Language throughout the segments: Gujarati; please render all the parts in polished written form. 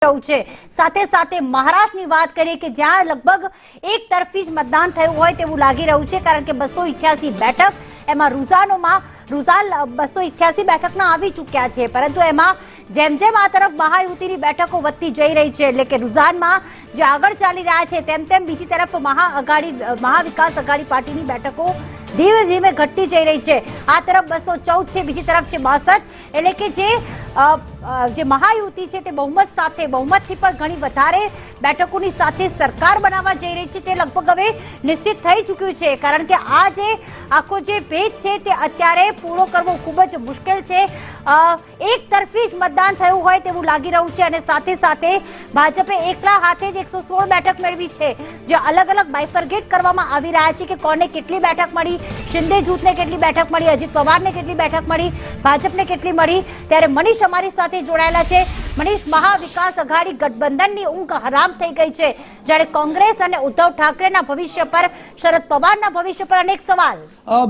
રહ્યું છે। સાથે સાથે મહારાષ્ટ્રની વાત કરીએ કે જ્યાં લગભગ એક તરફી જ મતદાન થયું હોય તેવું લાગી રહ્યું છે, કારણ કે 288 બેઠક એમાં રૂઝાન 288 બેઠકના આવી ચૂક્યા છે, પરંતુ એમાં જેમ જેમ આ તરફ મહાયુતિની બેઠકો વધતી જઈ રહી છે, એટલે કે રૂઝાનમાં જે આગળ ચાલી રહ્યા છે તેમ તેમ બીજી તરફ મહાવિકાસ અઘાડી પાર્ટીની બેઠકો ધીમે ધીમે ઘટતી જઈ રહી છે। આ તરફ 214 છે, બીજી તરફ છે 62, એટલે કે જે મહાયુતિ છે તે બહુમતથી પણ ઘણી વધારે બેઠકોની સાથે સરકાર બનાવવા જઈ રહી છે તે લગભગ હવે નિશ્ચિત થઈ ચૂક્યું છે, કારણ કે આ જે આખો જે ભેદ છે તે અત્યારે પૂરો કરવો ખૂબ જ મુશ્કેલ છે। એક તરફી જ મતદાન થયું હોય તેવું લાગી રહ્યું છે અને સાથે સાથે ભાજપે એકલા હાથે જ 116 બેઠક મેળવી છે, જે અલગ અલગ બાયફર્ગેટ કરવામાં આવી રહ્યા છે કે કોને કેટલી બેઠક મળી, શિંદે જૂથને કેટલી બેઠક મળી, અજીત પવારને કેટલી બેઠક મળી, ભાજપને કેટલી મળી। ત્યારે મનીષ અમારી સાથે જોડાયેલા છે। મનીષ, મહાવિકાસ અઘાડી ગઠબંધનની ઊંઘ હરામ થઈ ગઈ છે, જ્યારે કોંગ્રેસ અને ઉદ્ધવ ઠાકરેના ભવિષ્ય પર, શરદ પવારના ભવિષ્ય પર અનેક સવાલ।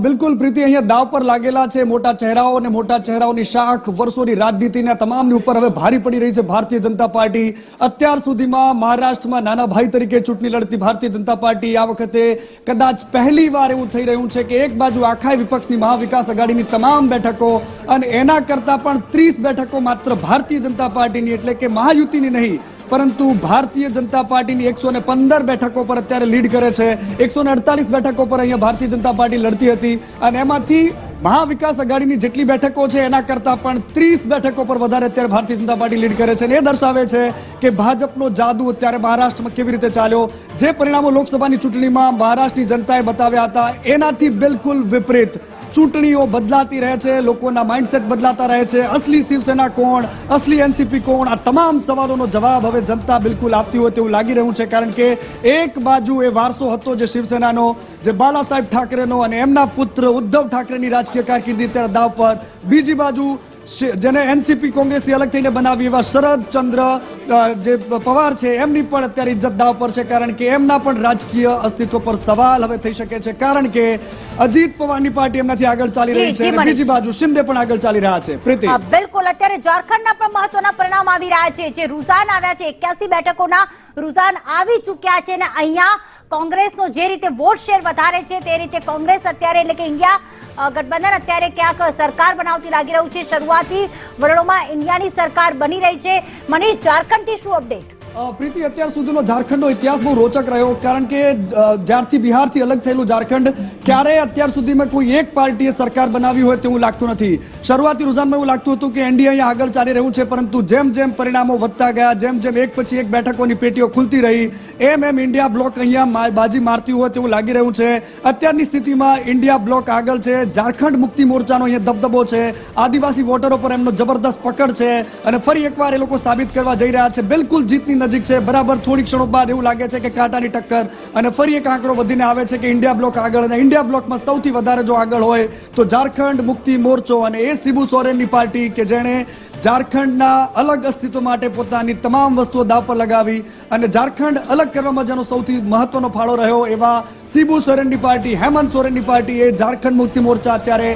બિલકુલ પ્રીતિ, અહીંયા દાવ પર લાગેલા છે મોટા ચહેરાઓ અને મોટા ચહેરાઓની શાખ વર્ષોની રાજનીતિના તમામની ઉપર હવે ભારી પડી રહી છે ભારતીય જનતા પાર્ટી। અત્યાર સુધીમાં મહારાષ્ટ્રમાં નાના ભાઈ તરીકે ચૂંટણી લડતી ભારતીય જનતા પાર્ટી આ વખતે કદાચ પહેલી વાર એવું થઈ રહ્યું છે કે એક બાજુ આખા વિપક્ષની મહાવિકાસ અઘાડીની તમામ બેઠકો અને એના કરતા પણ 30 બેઠકો માત્ર ભારતીય જનતા પાર્ટીની, એટલે કે મહાયુતિની નહીં પરંતુ ભારતીય જનતા પાર્ટીની 115 બેઠકો પર અત્યારે લીડ કરે છે। 148 બેઠકો પર અહીંયા ભારતીય જનતા પાર્ટી લડતી હતી અને એમાંથી મહાવિકાસ અઘાડીની જેટલી બેઠકો છે એના કરતા પણ 30 બેઠકો પર વધારે અત્યારે ભારતીય જનતા પાર્ટી લીડ કરે છે અને એ દર્શાવે છે કે ભાજપનો જાદુ અત્યારે મહારાષ્ટ્રમાં કેવી રીતે ચાલ્યો। જે પરિણામો લોકસભાની ચૂંટણીમાં મહારાષ્ટ્રની જનતાએ બતાવ્યા હતા એનાથી બિલકુલ વિપરીત ચૂંટણીઓ બદલાતી રહે છે, લોકોના માઇન્ડસેટ બદલાતા રહે છે। અસલી શિવસેના કોણ, અસલી એનસીપી કોણ, આ તમામ સવાલોનો જવાબ હવે જનતા બિલકુલ આપતી હોય તેવું લાગી રહ્યું છે, કારણ કે એક બાજુ એ વારસો હતો જે શિવસેનાનો, જે બાલા સાહેબ ઠાકરેનો અને એમના પુત્ર ઉદ્ધવ ઠાકરેની રાજકીય કારકિર્દી અત્યારે દાવ પર, બીજી બાજુ જેને એનસીપી કોંગ્રેસથી અલગ થઈને બનાવી એવા શરદચંદ્ર જે પવાર છે એમની પણ અત્યારે ઇજ્જત દાવ પર છે, કારણ કે એમના પણ રાજકીય અસ્તિત્વ પર સવાલ હવે થઈ શકે છે, કારણ કે અજીત પવારની પાર્ટી એમનાથી આગળ ચાલી રહી છે અને બીજી બાજુ શિંદે પણ આગળ ચાલી રહ્યા છે। પ્રીતિ, બિલકુલ, અત્યારે ઝારખંડના પણ મહત્વના પરિણામ આવી રહ્યા છે। જે રૂઝાન આવ્યા છે, 81 બેઠકોના રૂઝાન આવી ચૂક્યા છે અને અહીંયા કોંગ્રેસનો જે રીતે વોટ શેર વધારે છે તે રીતે કોંગ્રેસ અત્યારે, એટલે કે ઇન્ડિયા ગઠબંધન અત્યારે ક્યાંક સરકાર બનાવતી લાગી રહ્યું છે। શરૂઆતી વલણોમાં ઇન્ડિયાની સરકાર બની રહી છે। મનીષ, ઝારખંડથી શું અપડેટ? પ્રીતિ, અત્યાર સુધીનો ઝારખંડનો ઇતિહાસ બહુ રોચક રહ્યો, કારણ કે જ્યારથી બિહારથી અલગ થયેલું ઝારખંડ ક્યારેય અત્યાર સુધીમાં કોઈ એક પાર્ટીએ સરકાર બનાવી હોય તેવું લાગતું નથી। શરૂઆતી રૂઝાનમાં એવું લાગતું હતું કે એનડીએ અહીંયા આગળ ચાલી રહ્યું છે, પરંતુ જેમ જેમ પરિણામો વધતા ગયા, જેમ જેમ એક પછી એક બેઠકોની પેટીઓ ખુલતી રહી, એમ ઇન્ડિયા બ્લોક અહીંયા બાજી મારતી હોય તેવું લાગી રહ્યું છે। અત્યારની સ્થિતિમાં ઇન્ડિયા બ્લોક આગળ છે, ઝારખંડ મુક્તિ મોરચાનો અહીંયા દબદબો છે, આદિવાસી વોટરો પર એમનો જબરદસ્ત પકડ છે અને ફરી એકવાર એ લોકો સાબિત કરવા જઈ રહ્યા છે, બિલકુલ જીતની નજીક છે। બરાબર થોડીક ક્ષણો બાદ એવું લાગે છે કે કાંટાની ટક્કર અને ફરી એક આંકડો વધીને આવે છે કે ઇન્ડિયા બ્લોક આગળ, અને ઇન્ડિયા બ્લોકમાં સૌથી વધારે જો આગળ હોય તો ઝારખંડ મુક્તિ મોરચો અને એ શિબુ સોરેનની પાર્ટી કે જેણે ઝારખંડના અલગ અસ્તિત્વ માટે પોતાની તમામ વસ્તુઓ દાવ પર લગાવી અને ઝારખંડ અલગ કરવામાં જેનો સૌથી મહત્વનો ફાળો રહ્યો એવા શિબુ સોરેનની પાર્ટી, હેમંત સોરેનની પાર્ટી, એ ઝારખંડ મુક્તિ મોરચા અત્યારે